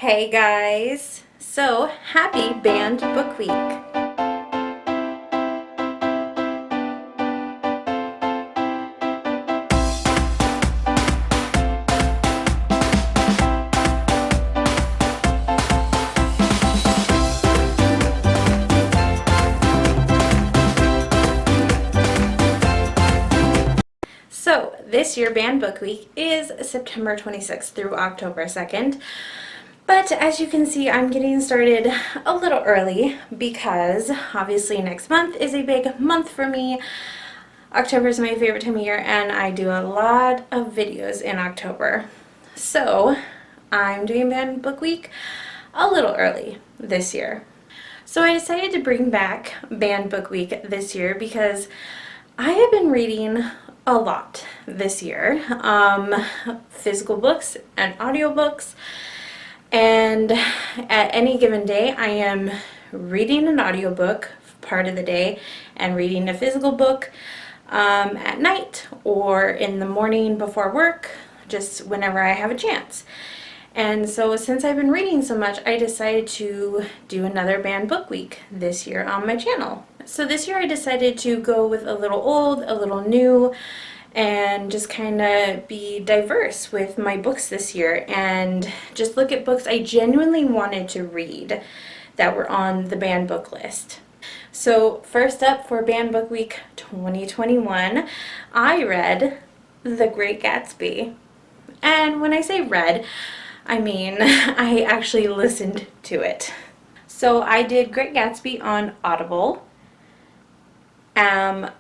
Hey guys! So, happy Banned Book Week! So, this year Banned Book Week is September 26th through October 2nd. But as you can see, I'm getting started a little early because obviously next month is a big month for me. October is my favorite time of year and I do a lot of videos in October. So, I'm doing Banned Book Week a little early this year. So I decided to bring back Banned Book Week this year because I have been reading a lot this year. Physical books and audiobooks. And at any given day, I am reading an audiobook part of the day and reading a physical book at night or in the morning before work, just whenever I have a chance. And so since I've been reading so much, I decided to do another Banned Book Week this year on my channel. So this year I decided to go with a little old, a little new, and just kind of be diverse with my books this year and just look at books I genuinely wanted to read that were on the banned book list. So first up for Banned Book Week 2021, I read The Great Gatsby. And when I say read, I mean I actually listened to it. So I did Great Gatsby on Audible.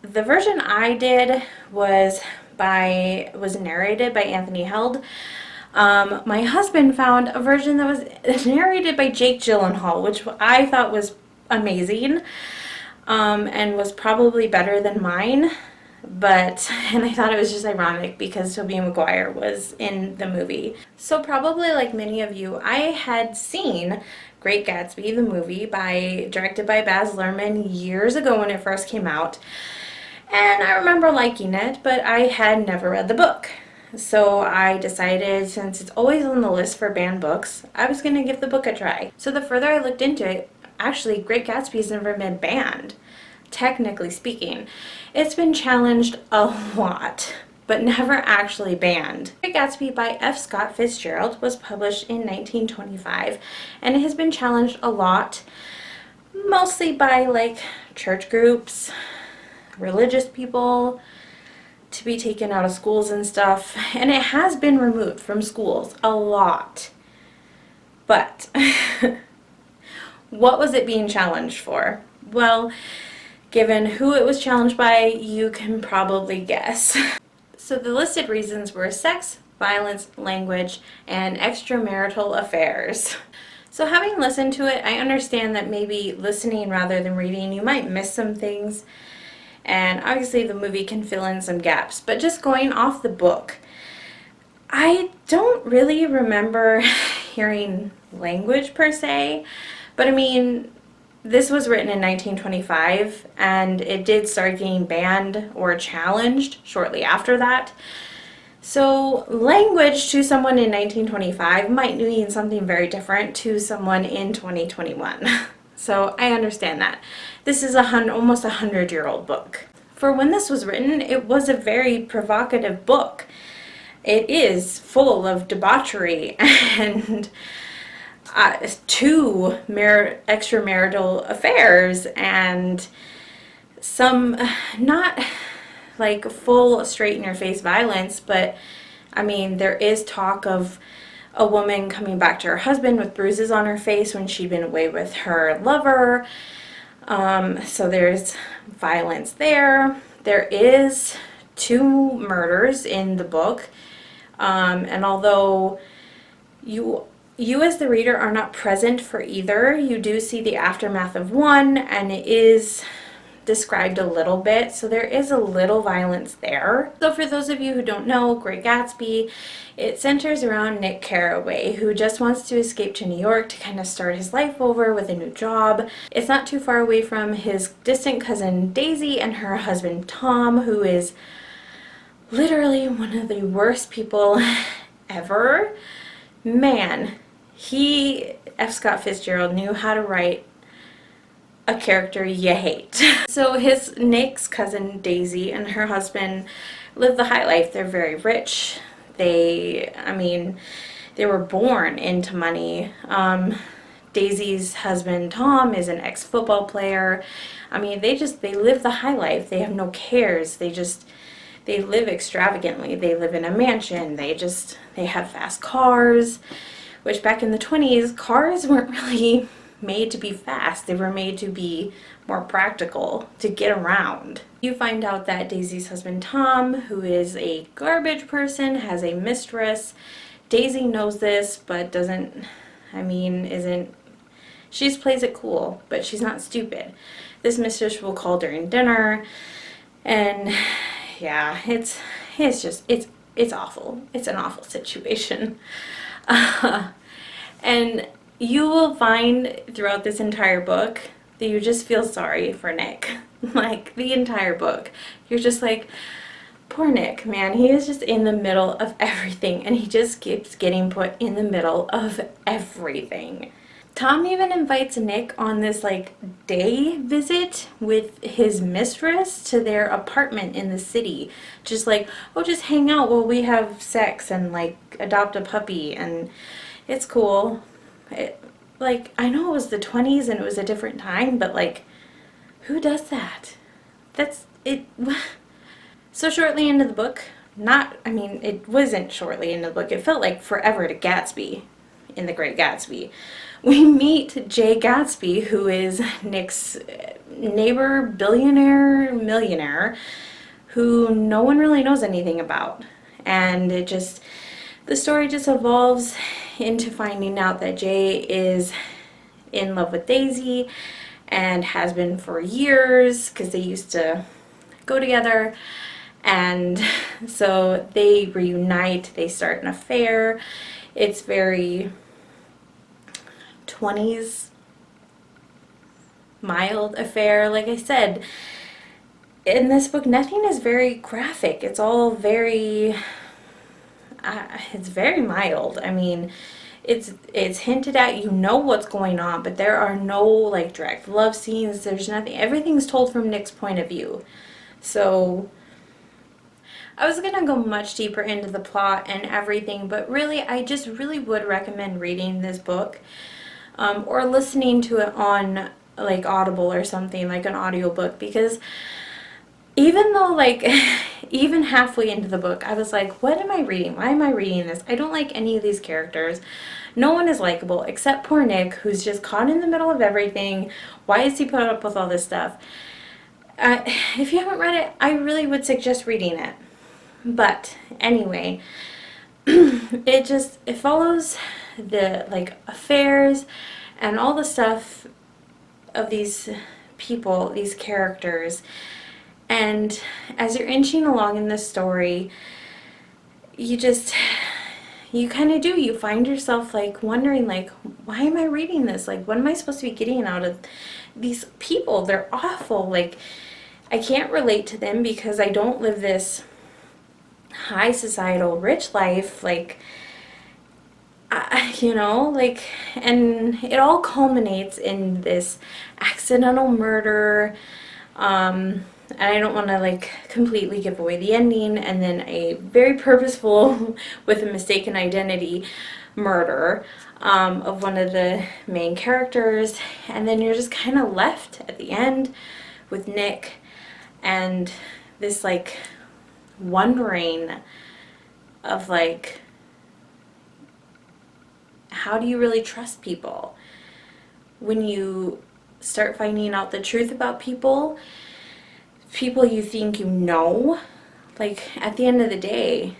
The version I did was narrated by Anthony Held. My husband found a version that was narrated by Jake Gyllenhaal, which I thought was amazing, and was probably better than mine. And I thought it was just ironic because Tobey Maguire was in the movie. So probably like many of you, I had seen Great Gatsby, the movie, directed by Baz Luhrmann years ago when it first came out. And I remember liking it, but I had never read the book. So I decided, since it's always on the list for banned books, I was going to give the book a try. So the further I looked into it, actually Great Gatsby has never been banned. Technically speaking, it's been challenged a lot, but never actually banned. Great Gatsby by F. Scott Fitzgerald was published in 1925, and it has been challenged a lot, mostly by like church groups, religious people, to be taken out of schools and stuff, and it has been removed from schools a lot. But what was it being challenged for? Well, given who it was challenged by, you can probably guess. So the listed reasons were sex, violence, language, and extramarital affairs. So having listened to it, I understand that maybe listening rather than reading, you might miss some things. And obviously the movie can fill in some gaps. But just going off the book, I don't really remember hearing language per se. But I mean, this was written in 1925, and it did start getting banned or challenged shortly after that. So language to someone in 1925 might mean something very different to someone in 2021. So I understand that. This is almost a 100-year-old book. For when this was written, it was a very provocative book. It is full of debauchery and two extramarital affairs and some not like full straight-in-your-face violence, but I mean, there is talk of a woman coming back to her husband with bruises on her face when she'd been away with her lover. So there's violence there. There is 2 murders in the book. And although you as the reader are not present for either, you do see the aftermath of one, and it is described a little bit, so there is a little violence there. So for those of you who don't know, Great Gatsby, it centers around Nick Carraway, who just wants to escape to New York to kind of start his life over with a new job. It's not too far away from his distant cousin Daisy and her husband Tom, who is literally one of the worst people ever. Man, F. Scott Fitzgerald, knew how to write a character you hate. So Nick's cousin Daisy and her husband live the high life. They're very rich. They were born into money. Daisy's husband Tom is an ex-football player. They live the high life. They have no cares. They live extravagantly. They live in a mansion. They have fast cars, which back in the 20s, cars weren't really made to be fast. They were made to be more practical, to get around. You find out that Daisy's husband Tom, who is a garbage person, has a mistress. Daisy knows this, but she plays it cool, but she's not stupid. This mistress will call during dinner, and yeah, it's awful. It's an awful situation. And you will find throughout this entire book that you just feel sorry for Nick. Like, the entire book. You're just like, poor Nick, man. He is just in the middle of everything, and he just keeps getting put in the middle of everything. Tom even invites Nick on this day visit with his mistress to their apartment in the city. Just just hang out while we have sex and adopt a puppy, and it's cool. I know it was the 20s and it was a different time, but who does that? That's it. So shortly into the book, it wasn't shortly into the book, it felt like forever to Gatsby in The Great Gatsby. We meet Jay Gatsby, who is Nick's neighbor, billionaire, millionaire, who no one really knows anything about. And the story just evolves into finding out that Jay is in love with Daisy and has been for years, because they used to go together. And so they reunite, they start an affair. It's very 20s mild affair. Like I said, in this book, nothing is very graphic. It's all very it's very mild. It's hinted at, you know what's going on, but there are no direct love scenes. There's nothing. Everything's told from Nick's point of view. So I was gonna go much deeper into the plot and everything, but really, I just really would recommend reading this book, or listening to it on Audible or something, like an audiobook, because even though even halfway into the book, I was like, what am I reading? Why am I reading this? I don't like any of these characters. No one is likable except poor Nick, who's just caught in the middle of everything. Why is he put up with all this stuff? If you haven't read it, I really would suggest reading it. But anyway, it follows the affairs and all the stuff of these people, these characters. And as you're inching along in this story, you find yourself wondering why am I reading this? What am I supposed to be getting out of these people? They're awful. I can't relate to them because I don't live this high societal rich life, and it all culminates in this accidental murder, and I don't want to completely give away the ending, and then a very purposeful with a mistaken identity murder of one of the main characters, and then you're just kind of left at the end with Nick and this wondering of how do you really trust people when you start finding out the truth about people you think you know. At the end of the day,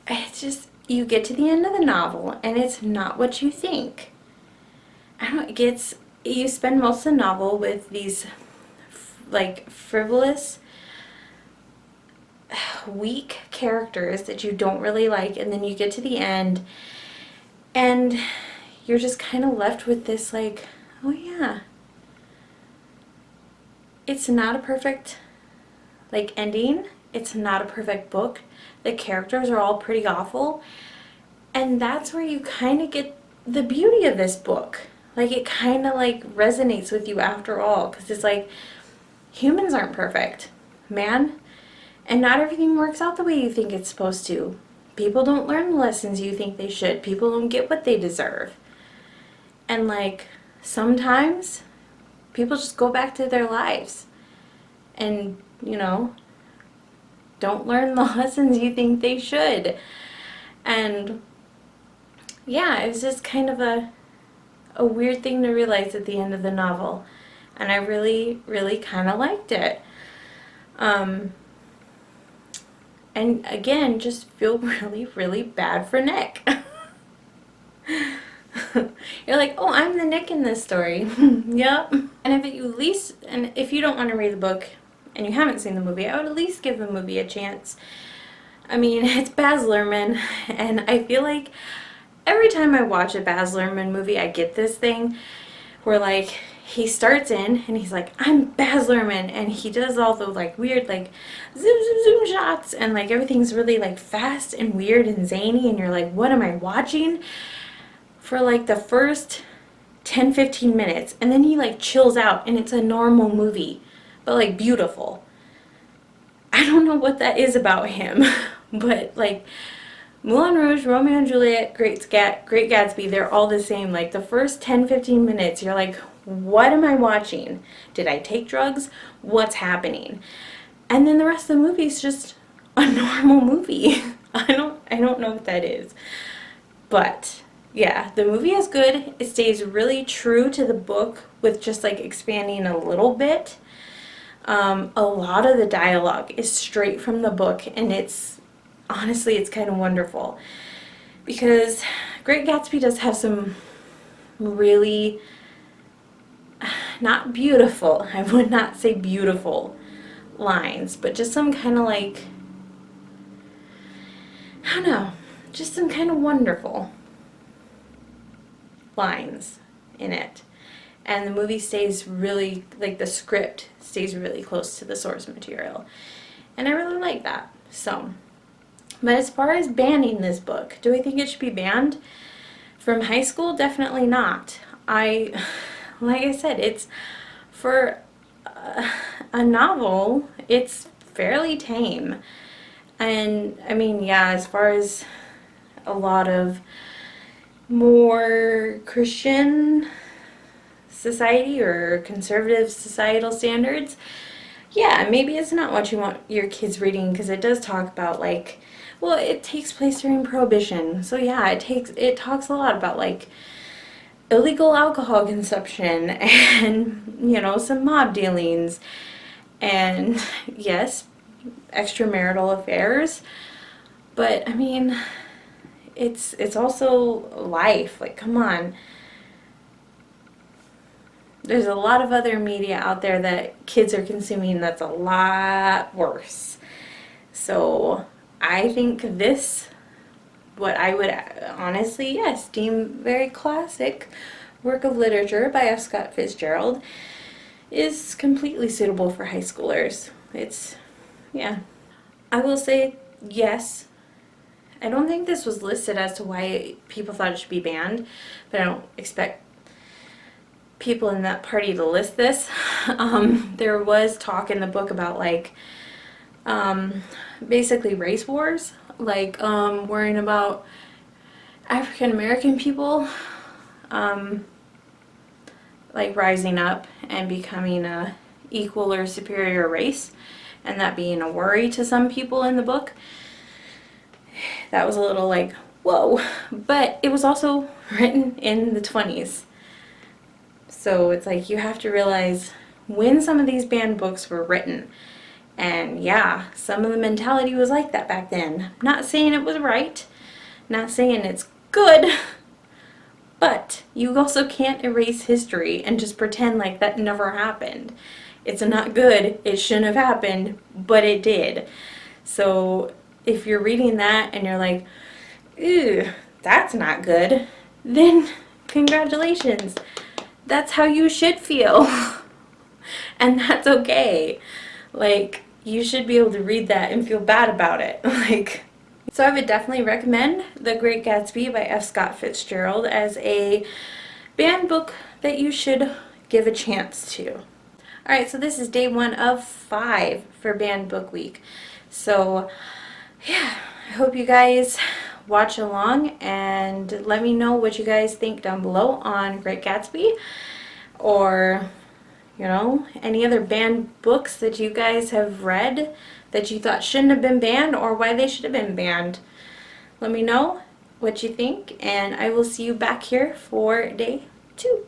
it's just, you get to the end of the novel and it's not what you think. You spend most of the novel with these frivolous, weak characters that you don't really like, and then you get to the end and you're just kind of left with this oh yeah, it's not a perfect ending. It's not a perfect book. The characters are all pretty awful, And that's where you kind of get the beauty of this book. Like, it kind of like resonates with you after all, because it's like, humans aren't perfect, man. And not everything works out the way you think it's supposed to. People don't learn the lessons you think they should. People don't get what they deserve. And like, sometimes people just go back to their lives and, don't learn the lessons you think they should. And yeah, it was just kind of a weird thing to realize at the end of the novel. And I really, really kind of liked it. And again, just feel really, really bad for Nick. You're like, oh, I'm the Nick in this story. Yep. And if you don't want to read the book and you haven't seen the movie, I would at least give the movie a chance. I mean, it's Baz Luhrmann, and I feel like every time I watch a Baz Luhrmann movie, I get this thing where, like, he starts in and he's like, I'm Baz Luhrmann, and he does all the like weird like zoom zoom zoom shots, and like everything's really like fast and weird and zany, and you're like, what am I watching? For like the first 10-15 minutes, and then he like chills out and it's a normal movie, but like beautiful. I don't know what that is about him, but like Moulin Rouge, Romeo and Juliet, Great Gatsby, they're all the same. Like the first 10-15 minutes, you're like, what am I watching? Did I take drugs? What's happening? And then the rest of the movie is just a normal movie. I don't know what that is. But yeah, the movie is good. It stays really true to the book with just like expanding a little bit. A lot of the dialogue is straight from the book, and honestly, it's kind of wonderful, because Great Gatsby does have some really, not beautiful, I would not say beautiful lines, but just some kind of like, I don't know, just some kind of wonderful lines in it. And the movie stays really, like the script stays really close to the source material. And I really like that. So, but as far as banning this book, do I think it should be banned from high school? Definitely not. Like I said, it's for a novel, it's fairly tame. And I mean, yeah, as far as a lot of more Christian society or conservative societal standards, yeah, maybe it's not what you want your kids reading, because it does talk about like, well, it takes place during Prohibition, so yeah, it talks a lot about like illegal alcohol consumption and some mob dealings, and yes, extramarital affairs. But I mean, it's also life. Like, come on. There's a lot of other media out there that kids are consuming that's a lot worse. So I think this, what I would honestly, yes, deem very classic work of literature by F. Scott Fitzgerald, is completely suitable for high schoolers. Yeah. I will say, yes, I don't think this was listed as to why people thought it should be banned, but I don't expect people in that party to list this. There was talk in the book about like basically race wars, like worrying about African American people like rising up and becoming a equal or superior race, and that being a worry to some people in the book. That was a little like, whoa, but it was also written in the 20s. So it's like, you have to realize when some of these banned books were written. And yeah, some of the mentality was like that back then. Not saying it was right, not saying it's good, but you also can't erase history and just pretend like that never happened. It's not good, it shouldn't have happened, but it did. So if you're reading that and you're like, ew, that's not good, then congratulations. That's how you should feel. And that's okay. Like, you should be able to read that and feel bad about it. Like, So I would definitely recommend The Great Gatsby by F. Scott Fitzgerald as a banned book that you should give a chance to. Alright, so this is day 1 of 5 for Banned Book Week. So, yeah, I hope you guys watch along and let me know what you guys think down below on Great Gatsby, or, you know, any other banned books that you guys have read that you thought shouldn't have been banned, or why they should have been banned. Let me know what you think, and I will see you back here for day 2.